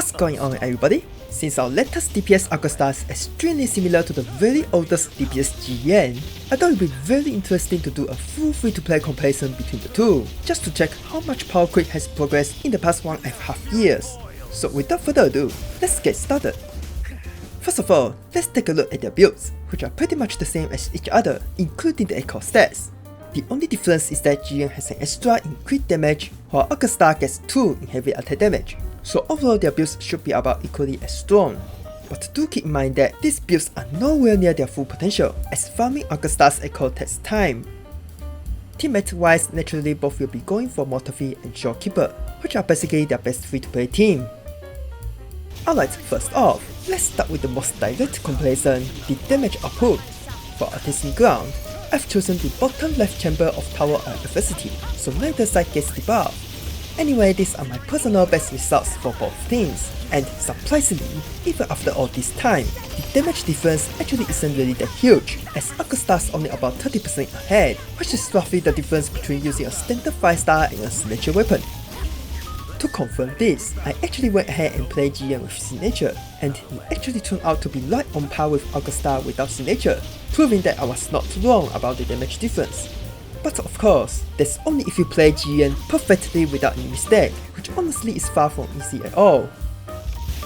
What's going on, everybody? Since our latest DPS Augusta is extremely similar to the very oldest DPS Jiyan, I thought it would be very interesting to do a full free-to-play comparison between the two, just to check how much Powercreep has progressed in the past 1.5 years. So without further ado, let's get started. First of all, let's take a look at their builds, which are pretty much the same as each other, including the echo stats. The only difference is that Jiyan has an extra in crit damage, while Augusta gets 2 in heavy attack damage. So overall their builds should be about equally as strong. But do keep in mind that these builds are nowhere near their full potential, as farming Augusta's echo takes time. Teammate wise, naturally both will be going for Mortophy and Shopkeeper, which are basically their best free-to-play team. Alright, first off, let's start with the most direct comparison, the damage output. For a testing ground, I've chosen the bottom left chamber of Tower Adversity, so neither side gets the buff. Anyway, these are my personal best results for both teams, and surprisingly, even after all this time, the damage difference actually isn't really that huge, as Augusta's only about 30% ahead, which is roughly the difference between using a standard 5-star and a signature weapon. To confirm this, I actually went ahead and played Jiyan with signature, and it actually turned out to be right on par with Augusta without signature, proving that I was not wrong about the damage difference. But of course, that's only if you play Jiyan perfectly without any mistake, which honestly is far from easy at all.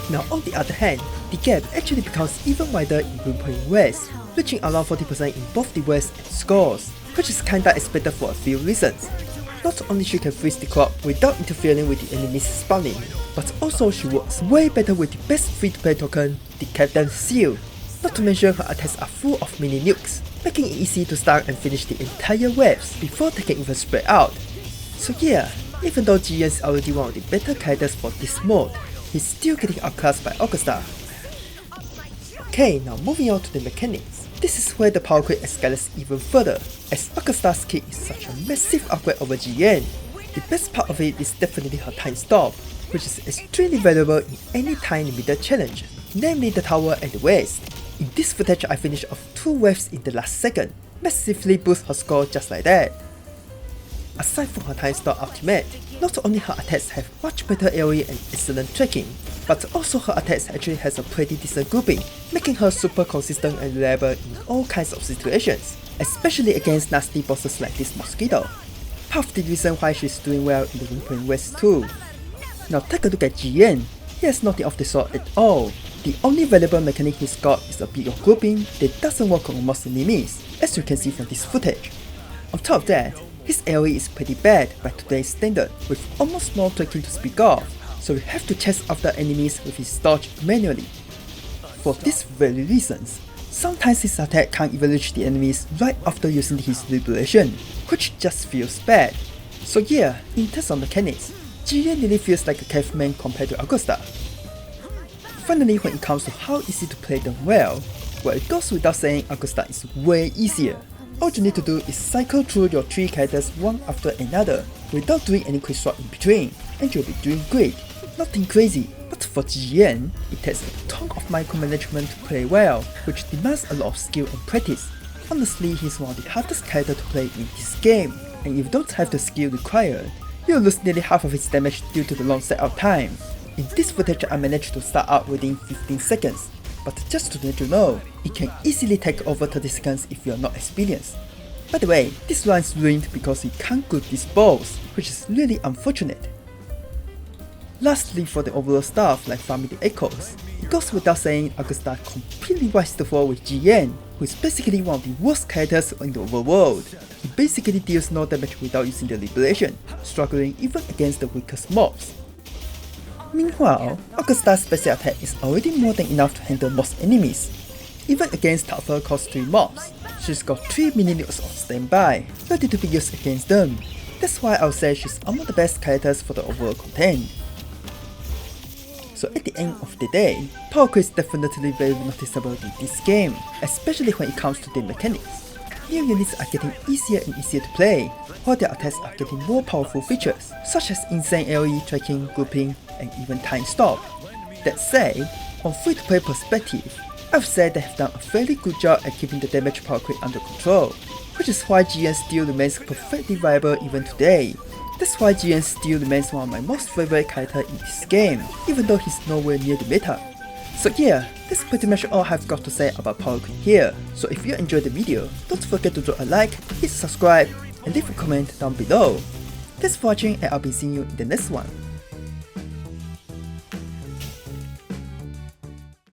Now on the other hand, the gap actually becomes even wider in Whimpering Waves, reaching around 40% in both the Waves and scores, which is kinda expected for a few reasons. Not only she can freeze the clock without interfering with the enemy's spawning, but also she works way better with the best free-to-play token, the Captain's Seal. Not to mention her attacks are full of mini nukes, making it easy to start and finish the entire waves before they can even spread out. So yeah, even though Jiyan is already one of the better characters for this mode, he's still getting outclassed by Augusta. Okay, now moving on to the mechanics. This is where the Powercreep escalates even further, as Augusta's kit is such a massive upgrade over Jiyan. The best part of it is definitely her time stop, which is extremely valuable in any time limited challenge, namely the tower and the waste. In this footage I finished off 2 waves in the last second, massively boost her score just like that. Aside from her time stop ultimate, not only her attacks have much better AoE and excellent tracking, but also her attacks actually has a pretty decent grouping, making her super consistent and reliable in all kinds of situations, especially against nasty bosses like this mosquito. Part of the reason why she's doing well in the Whimpering Waves too. Now take a look at Jiyan. He has nothing of the sort at all. The only valuable mechanic he's got is a bit of grouping that doesn't work on most enemies, as you can see from this footage. On top of that, his AoE is pretty bad by today's standard, with almost no tracking to speak of, so you have to chase after enemies with his dodge manually. For these very reasons, sometimes his attack can't even reach the enemies right after using his liberation, which just feels bad. So yeah, in terms of mechanics, Jiyan really feels like a caveman compared to Augusta. Finally, when it comes to how easy to play them well it goes without saying Augusta is way easier. All you need to do is cycle through your 3 characters one after another without doing any quick swap in between, and you'll be doing great. Nothing crazy, but for Jiyan, it takes a ton of micromanagement to play well, which demands a lot of skill and practice. Honestly, he's one of the hardest characters to play in this game, and if you don't have the skill required, you'll lose nearly half of his damage due to the long setup time. In this footage I managed to start out within 15 seconds, but just to let you know, it can easily take over 30 seconds if you are not experienced. By the way, this run is ruined because he can't group these balls, which is really unfortunate. Lastly, for the overall stuff like farming the echoes, it goes without saying Augusta completely wipes the floor with Jiyan, who is basically one of the worst characters in the overworld. He basically deals no damage without using the liberation, struggling even against the weakest mobs. Meanwhile, Augusta's special attack is already more than enough to handle most enemies. Even against tougher cost 3 mobs, she's got 3 mini nukes on standby, ready to be used against them. That's why I'll say she's among the best characters for the overall content. So at the end of the day, Powercreep is definitely very noticeable in this game, especially when it comes to the mechanics. New units are getting easier and easier to play, while their attacks are getting more powerful features, such as insane AoE tracking, grouping, and even time stop. That said, from free-to-play perspective, I've said they have done a fairly good job at keeping the damage Powercreep under control, which is why Jiyan still remains perfectly viable even today. That's why Jiyan still remains one of my most favorite characters in this game, even though he's nowhere near the meta. So yeah, that's pretty much all I've got to say about Powercreep here. So if you enjoyed the video, don't forget to drop a like, hit subscribe, and leave a comment down below. Thanks for watching, and I'll be seeing you in the next one.